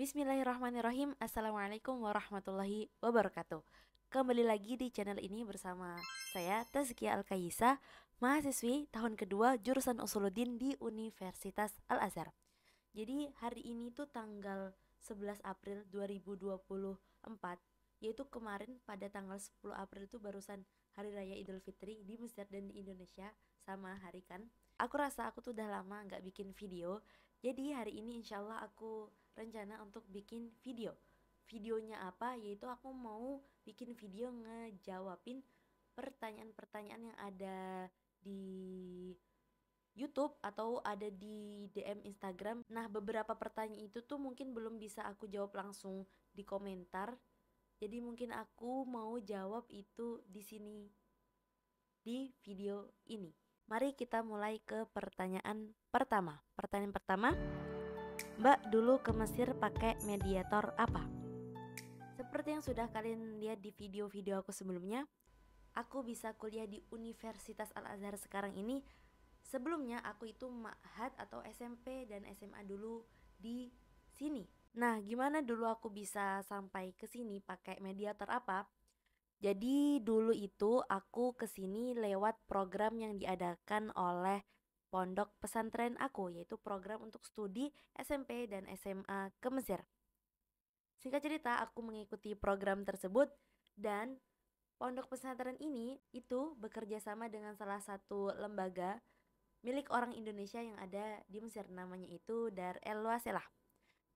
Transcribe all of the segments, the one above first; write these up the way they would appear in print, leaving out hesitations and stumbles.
Bismillahirrahmanirrahim. Assalamualaikum warahmatullahi wabarakatuh. Kembali lagi di channel ini bersama saya Tazkia Al-Kaisa, mahasiswi tahun kedua jurusan Usuluddin di Universitas Al-Azhar. Jadi hari ini tuh tanggal 11 April 2024, yaitu kemarin pada tanggal 10 April itu barusan Hari Raya Idul Fitri di Mesir dan di Indonesia sama hari kan. Aku rasa aku tuh udah lama nggak bikin video. Jadi hari ini insya Allah aku rencana untuk bikin video. Videonya apa? Yaitu aku mau bikin video ngejawabin pertanyaan-pertanyaan yang ada di YouTube atau ada di DM Instagram. Nah, beberapa pertanyaan itu tuh mungkin belum bisa aku jawab langsung di komentar. Jadi mungkin aku mau jawab itu di sini di video ini. Mari kita mulai ke pertanyaan pertama. Pertanyaan pertama, Mbak dulu ke Mesir pakai mediator apa? Seperti yang sudah kalian lihat di video-video aku sebelumnya, aku bisa kuliah di Universitas Al-Azhar sekarang ini. Sebelumnya aku itu ma'had atau SMP dan SMA dulu di sini. Nah, gimana dulu aku bisa sampai ke sini pakai mediator apa? Jadi dulu itu aku kesini lewat program yang diadakan oleh pondok pesantren aku, yaitu program untuk studi SMP dan SMA ke Mesir. Singkat cerita, aku mengikuti program tersebut dan pondok pesantren ini itu bekerja sama dengan salah satu lembaga milik orang Indonesia yang ada di Mesir, namanya itu Dar El Wasilah.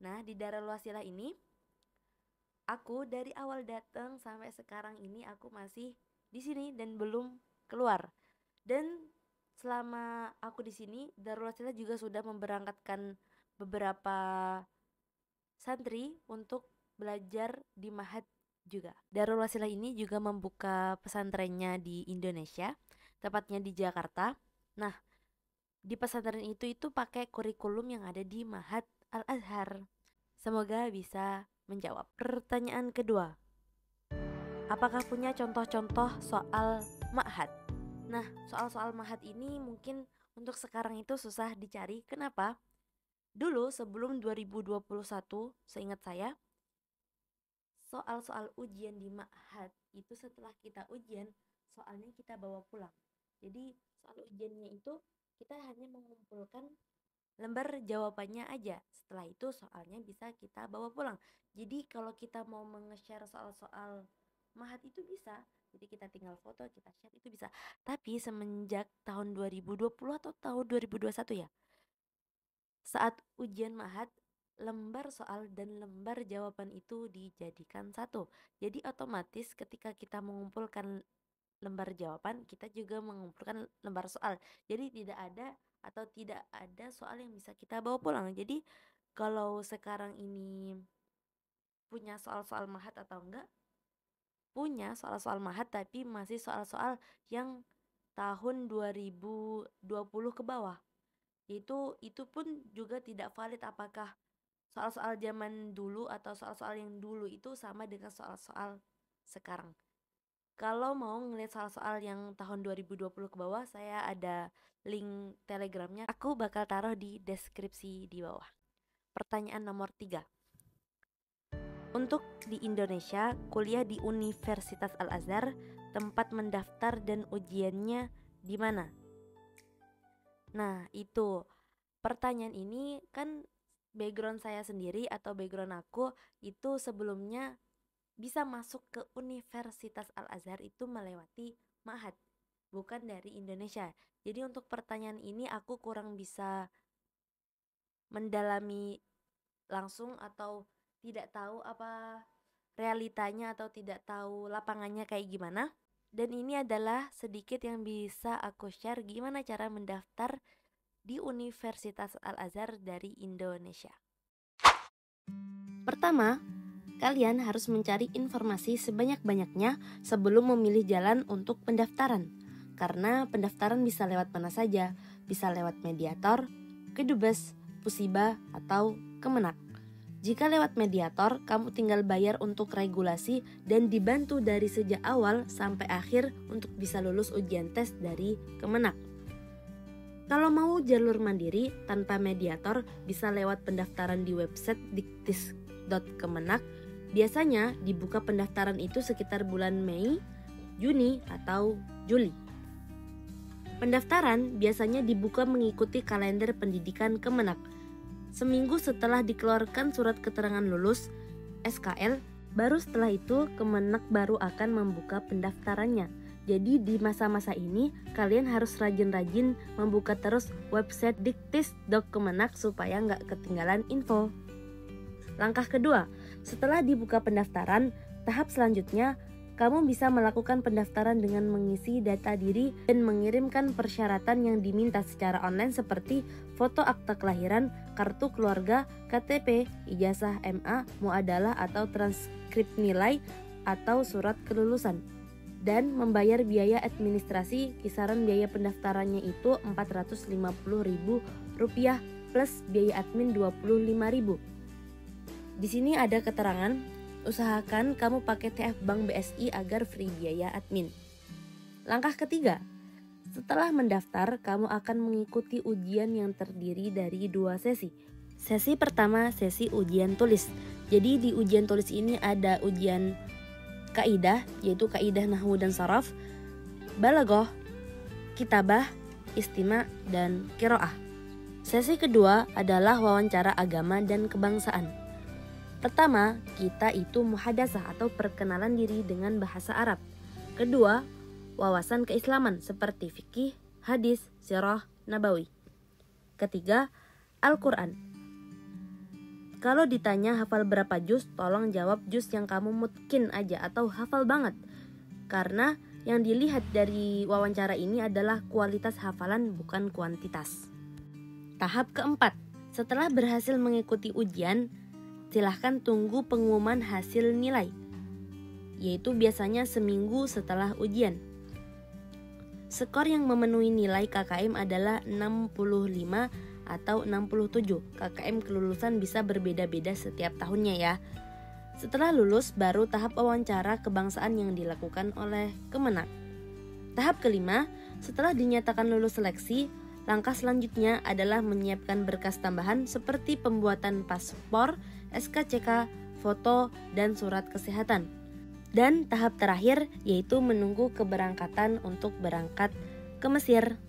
Nah, di Dar El Wasilah ini aku dari awal datang sampai sekarang ini aku masih di sini dan belum keluar. Dan selama aku di sini, Darul Wasilah juga sudah memberangkatkan beberapa santri untuk belajar di Ma'had juga. Darul Wasilah ini juga membuka pesantrennya di Indonesia, tepatnya di Jakarta. Nah, di pesantren itu pakai kurikulum yang ada di Ma'had Al-Azhar. Semoga bisa menjawab. Pertanyaan kedua, apakah punya contoh-contoh soal ma'had? Nah, soal-soal ma'had ini mungkin untuk sekarang itu susah dicari. Kenapa? Dulu sebelum 2021, seingat saya, soal-soal ujian di ma'had itu setelah kita ujian, soalnya kita bawa pulang. Jadi soal ujiannya itu kita hanya mengumpulkan lembar jawabannya aja. Setelah itu soalnya bisa kita bawa pulang. Jadi kalau kita mau menge-share soal-soal mahat itu bisa. Jadi kita tinggal foto, kita share itu bisa. Tapi semenjak tahun 2020 atau tahun 2021 ya, saat ujian mahat, lembar soal dan lembar jawaban itu dijadikan satu. Jadi otomatis ketika kita mengumpulkan lembar jawaban, kita juga mengumpulkan lembar soal. Jadi tidak ada soal yang bisa kita bawa pulang. Jadi kalau sekarang ini punya soal-soal mahat atau enggak? Punya soal-soal mahat, tapi masih soal-soal yang tahun 2020 ke bawah. Itu pun juga tidak valid apakah soal-soal zaman dulu atau soal-soal yang dulu itu sama dengan soal-soal sekarang. Kalau mau ngeliat soal-soal yang tahun 2020 ke bawah, saya ada link telegramnya. Aku bakal taruh di deskripsi di bawah. Pertanyaan nomor 3. Untuk di Indonesia, kuliah di Universitas Al-Azhar, tempat mendaftar dan ujiannya di mana? Nah, itu pertanyaan ini kan background saya sendiri atau background aku itu sebelumnya bisa masuk ke Universitas Al-Azhar itu melewati ma'had, bukan dari Indonesia. Jadi untuk pertanyaan ini aku kurang bisa mendalami langsung atau tidak tahu apa realitanya atau tidak tahu lapangannya kayak gimana. Dan ini adalah sedikit yang bisa aku share gimana cara mendaftar di Universitas Al-Azhar dari Indonesia. Pertama, kalian harus mencari informasi sebanyak-banyaknya sebelum memilih jalan untuk pendaftaran. Karena pendaftaran bisa lewat mana saja, bisa lewat mediator, kedubes, pusiba, atau kemenak. Jika lewat mediator, kamu tinggal bayar untuk regulasi dan dibantu dari sejak awal sampai akhir untuk bisa lulus ujian tes dari kemenak. Kalau mau jalur mandiri tanpa mediator, bisa lewat pendaftaran di website diktis.kemenak, biasanya dibuka pendaftaran itu sekitar bulan Mei, Juni, atau Juli. Pendaftaran biasanya dibuka mengikuti kalender pendidikan Kemenak. Seminggu setelah dikeluarkan surat keterangan lulus SKL, baru setelah itu Kemenak baru akan membuka pendaftarannya. Jadi di masa-masa ini kalian harus rajin-rajin membuka terus website diktis.kemenak supaya nggak ketinggalan info. Langkah kedua, setelah dibuka pendaftaran, tahap selanjutnya kamu bisa melakukan pendaftaran dengan mengisi data diri dan mengirimkan persyaratan yang diminta secara online seperti foto akta kelahiran, kartu keluarga, KTP, ijazah MA, muadalah atau transkrip nilai atau surat kelulusan. Dan membayar biaya administrasi, kisaran biaya pendaftarannya itu Rp450.000 plus biaya admin Rp25.000. Di sini ada keterangan, usahakan kamu pakai TF Bank BSI agar free biaya admin. Langkah ketiga, setelah mendaftar, kamu akan mengikuti ujian yang terdiri dari 2 sesi. Sesi pertama, sesi ujian tulis. Jadi di ujian tulis ini ada ujian kaidah, yaitu kaidah nahwu dan saraf, balaghah, kitabah, istima, dan qiraah. Sesi kedua adalah wawancara agama dan kebangsaan. Pertama, kita itu muhadasah atau perkenalan diri dengan bahasa Arab. Kedua, wawasan keislaman seperti fikih, hadis, sirah, nabawi. Ketiga, Al-Quran. Kalau ditanya hafal berapa juz, tolong jawab juz yang kamu mungkin aja atau hafal banget. Karena yang dilihat dari wawancara ini adalah kualitas hafalan bukan kuantitas. Tahap keempat, setelah berhasil mengikuti ujian, silahkan tunggu pengumuman hasil nilai, yaitu biasanya seminggu setelah ujian. Skor yang memenuhi nilai KKM adalah 65 atau 67. KKM kelulusan bisa berbeda-beda setiap tahunnya ya. Setelah lulus, baru tahap wawancara kebangsaan yang dilakukan oleh Kemenak. Tahap kelima, setelah dinyatakan lulus seleksi, langkah selanjutnya adalah menyiapkan berkas tambahan seperti pembuatan paspor, SKCK, foto, dan surat kesehatan. Dan tahap terakhir yaitu menunggu keberangkatan untuk berangkat ke Mesir.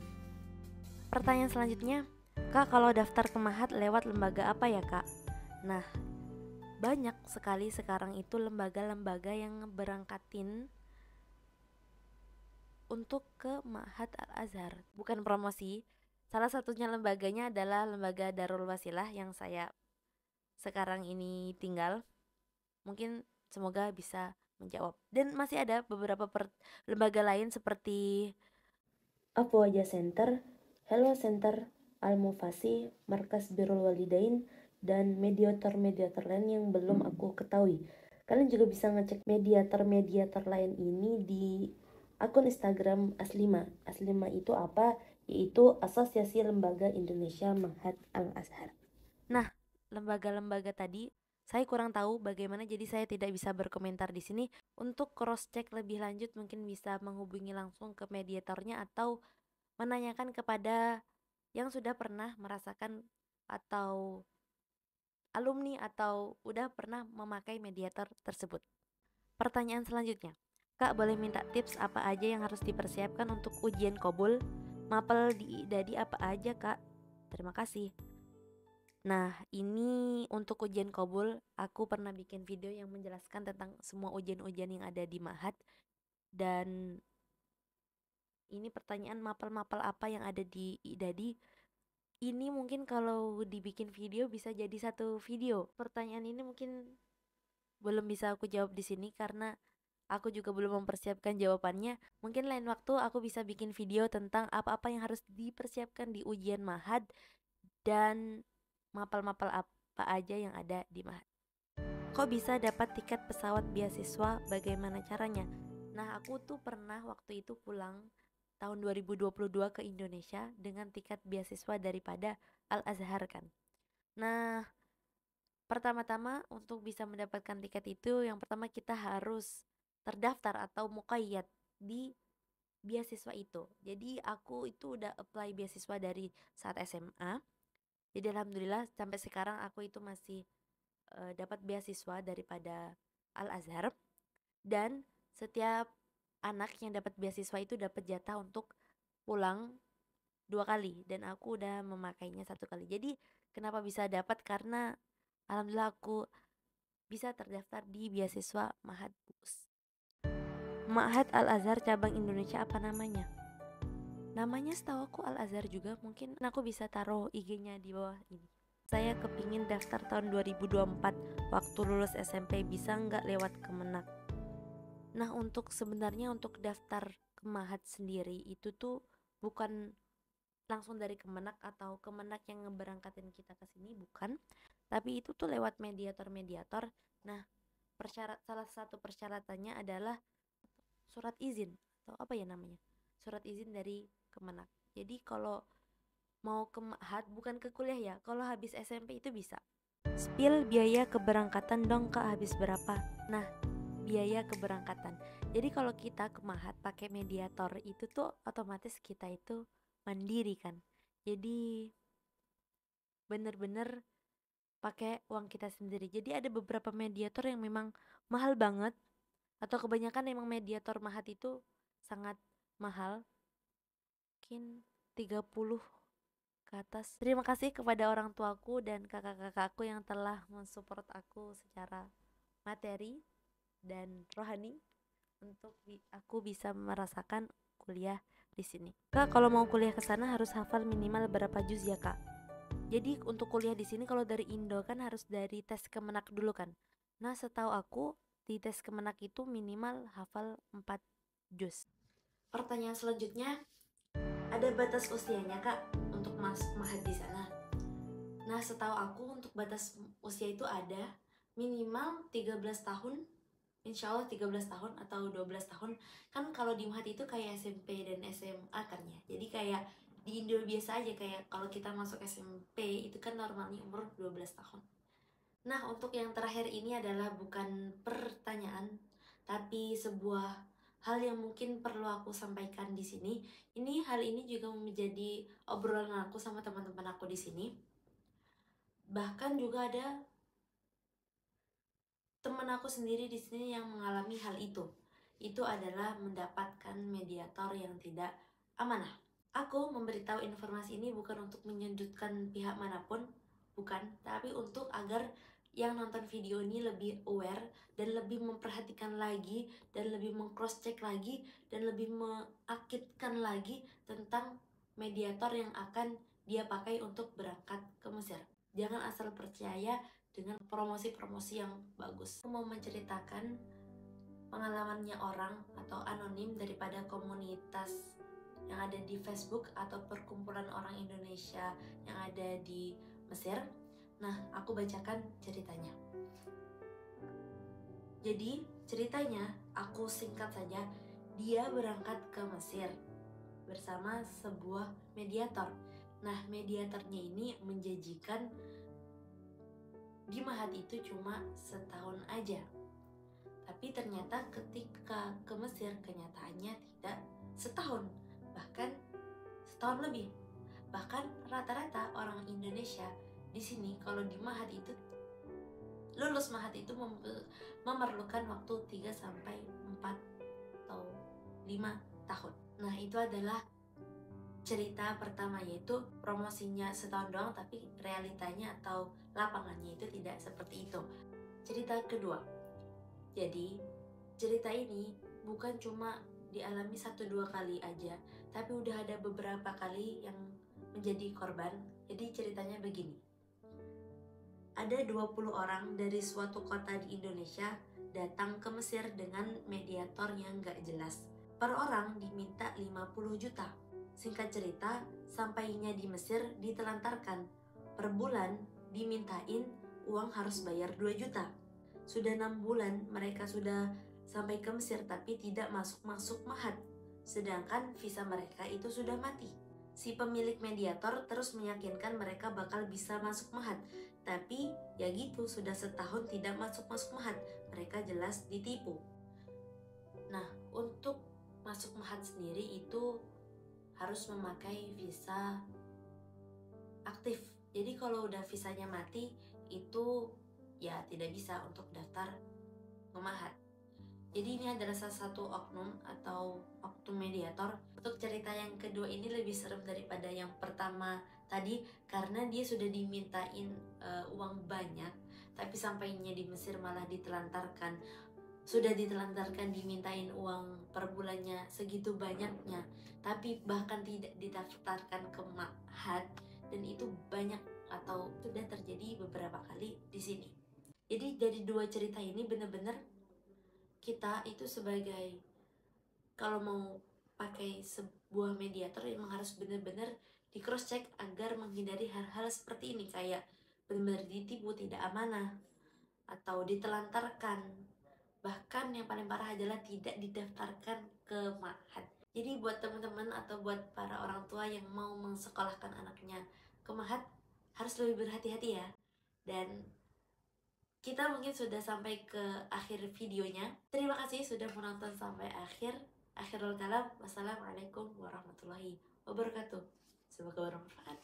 Pertanyaan selanjutnya, Kak, kalau daftar ke Mahat lewat lembaga apa ya, Kak? Nah, banyak sekali sekarang itu lembaga-lembaga yang berangkatin untuk ke Mahat Al-Azhar. Bukan promosi, salah satunya lembaganya adalah lembaga Darul Wasilah yang saya sekarang ini tinggal. Mungkin semoga bisa menjawab. Dan masih ada beberapa lembaga lain seperti Afwaja Center, Hello Center, Al-Mufasi, Markas Birrul Walidain, dan mediator-mediator lain yang belum aku ketahui. Kalian juga bisa ngecek mediator-mediator lain ini di akun Instagram Aslima. Aslima itu apa? Yaitu Asosiasi Lembaga Indonesia Mahat Al-Azhar. Nah, lembaga-lembaga tadi saya kurang tahu bagaimana, jadi saya tidak bisa berkomentar di sini. Untuk cross check lebih lanjut mungkin bisa menghubungi langsung ke mediatornya atau menanyakan kepada yang sudah pernah merasakan atau alumni atau udah pernah memakai mediator tersebut. Pertanyaan selanjutnya, Kak, boleh minta tips apa aja yang harus dipersiapkan untuk ujian Qabul? Mapel di IDADI apa aja, Kak? Terima kasih. Nah, ini untuk ujian Qabul, aku pernah bikin video yang menjelaskan tentang semua ujian-ujian yang ada di Mahat. Dan ini pertanyaan mapel-mapel apa yang ada di IDADI. Ini mungkin kalau dibikin video bisa jadi satu video. Pertanyaan ini mungkin belum bisa aku jawab di sini karena aku juga belum mempersiapkan jawabannya. Mungkin lain waktu aku bisa bikin video tentang apa-apa yang harus dipersiapkan di ujian Mahat dan mapel-mapel apa aja yang ada di Mahat. Kok bisa dapat tiket pesawat beasiswa? Bagaimana caranya? Nah, aku tuh pernah waktu itu pulang tahun 2022 ke Indonesia dengan tiket beasiswa daripada Al-Azhar kan. Nah, pertama-tama untuk bisa mendapatkan tiket itu, yang pertama kita harus terdaftar atau muqayyad di beasiswa itu. Jadi aku itu udah apply beasiswa dari saat SMA. Jadi alhamdulillah sampai sekarang aku itu masih dapat beasiswa daripada Al-Azhar, dan setiap anak yang dapat beasiswa itu dapat jatah untuk pulang 2 kali, dan aku udah memakainya 1 kali. Jadi kenapa bisa dapat, karena alhamdulillah aku bisa terdaftar di beasiswa Ma'had BUS. Ma'had Al-Azhar cabang Indonesia, apa namanya? Namanya setahu aku Al-Azhar juga, mungkin aku bisa taruh IG-nya di bawah ini. Saya kepingin daftar tahun 2024 waktu lulus SMP, bisa nggak lewat Kemenak? Nah, sebenarnya untuk daftar ke Ma'had sendiri itu tuh bukan langsung dari Kemenak atau Kemenak yang ngeberangkatin kita ke sini, bukan. Tapi itu tuh lewat mediator-mediator. Nah, salah satu persyaratannya adalah surat izin, atau apa ya namanya? Surat izin dari Kemenak. Jadi kalau mau ke Ma'had, bukan ke kuliah ya, kalau habis SMP itu bisa. Spill biaya keberangkatan dong Kak, habis berapa? Nah, biaya keberangkatan. Jadi kalau kita ke Ma'had pakai mediator itu tuh otomatis kita itu mandiri kan. Jadi bener-bener pakai uang kita sendiri. Jadi ada beberapa mediator yang memang mahal banget, atau kebanyakan emang mediator Ma'had itu sangat mahal, mungkin 30 ke atas. Terima kasih kepada orang tuaku dan kakak-kakakku yang telah mensupport aku secara materi dan rohani untuk aku bisa merasakan kuliah di sini. Kak, kalau mau kuliah ke sana harus hafal minimal berapa juz ya, Kak? Jadi untuk kuliah di sini kalau dari Indo kan harus dari tes Kemenak dulu kan. Nah, setahu aku di tes Kemenak itu minimal hafal 4 juz. Pertanyaan selanjutnya, ada batas usianya Kak untuk masuk Ma'had di sana? Nah, setahu aku untuk batas usia itu ada minimal 13 tahun, insya Allah 13 tahun atau 12 tahun. Kan kalau di Ma'had itu kayak SMP dan SMA kan ya. Jadi kayak di Indo biasa aja, kayak kalau kita masuk SMP itu kan normalnya umur 12 tahun. Nah, untuk yang terakhir ini adalah bukan pertanyaan, tapi sebuah hal yang mungkin perlu aku sampaikan di sini. Hal ini juga menjadi obrolan aku sama teman-teman aku di sini. Bahkan juga ada teman aku sendiri di sini yang mengalami hal itu. Itu adalah mendapatkan mediator yang tidak amanah. Aku memberitahu informasi ini bukan untuk menyudutkan pihak manapun, bukan, tapi untuk agar yang nonton video ini lebih aware dan lebih memperhatikan lagi dan lebih meng-cross check lagi dan lebih mengakitkan lagi tentang mediator yang akan dia pakai untuk berangkat ke Mesir. Jangan asal percaya dengan promosi-promosi yang bagus. Aku mau menceritakan pengalamannya orang atau anonim daripada komunitas yang ada di Facebook atau perkumpulan orang Indonesia yang ada di Mesir. Nah, aku bacakan ceritanya. Jadi, ceritanya aku singkat saja, dia berangkat ke Mesir bersama sebuah mediator. Nah, mediatornya ini menjanjikan di Ma'had itu cuma setahun aja. Tapi ternyata ketika ke Mesir, kenyataannya tidak setahun, bahkan setahun lebih. Bahkan rata-rata orang Indonesia di sini kalau di Ma'had itu, lulus Ma'had itu memerlukan waktu 3 sampai 4 atau 5 tahun. Nah, itu adalah cerita pertama, yaitu promosinya setahun doang, tapi realitanya atau lapangannya itu tidak seperti itu. Cerita kedua, jadi cerita ini bukan cuma dialami 1-2 kali aja, tapi udah ada beberapa kali yang menjadi korban. Jadi ceritanya begini, ada 20 orang dari suatu kota di Indonesia datang ke Mesir dengan mediator yang gak jelas. Per orang diminta 50 juta. Singkat cerita, sampainya di Mesir ditelantarkan. Per bulan dimintain uang harus bayar 2 juta. Sudah 6 bulan mereka sudah sampai ke Mesir tapi tidak masuk Ma'had. Sedangkan visa mereka itu sudah mati. Si pemilik mediator terus meyakinkan mereka bakal bisa masuk Ma'had. Tapi ya gitu, sudah setahun tidak masuk Ma'had. Mereka jelas ditipu. Nah, untuk masuk Ma'had sendiri itu harus memakai visa aktif. Jadi kalau udah visanya mati itu ya tidak bisa untuk daftar ke Ma'had. Jadi ini adalah salah satu oknum atau oknum mediator. Untuk cerita yang kedua ini lebih serem daripada yang pertama tadi, karena dia sudah dimintain uang banyak, tapi sampainya di Mesir malah ditelantarkan. Sudah ditelantarkan, dimintain uang per bulannya segitu banyaknya, tapi bahkan tidak didaftarkan ke Ma'had, dan itu banyak atau sudah terjadi beberapa kali di sini. Jadi dari dua cerita ini benar-benar kita itu sebagai, kalau mau pakai sebuah mediator, emang harus benar-benar di cross check agar menghindari hal-hal seperti ini, kayak benar-benar ditipu, tidak amanah, atau ditelantarkan. Bahkan yang paling parah adalah tidak didaftarkan ke Ma'had. Jadi buat teman-teman atau buat para orang tua yang mau mensekolahkan anaknya ke Ma'had, harus lebih berhati-hati ya. Dan kita mungkin sudah sampai ke akhir videonya. Terima kasih sudah menonton sampai akhir. Akhirul kalam, wassalamualaikum warahmatullahi wabarakatuh. Semoga bermanfaat.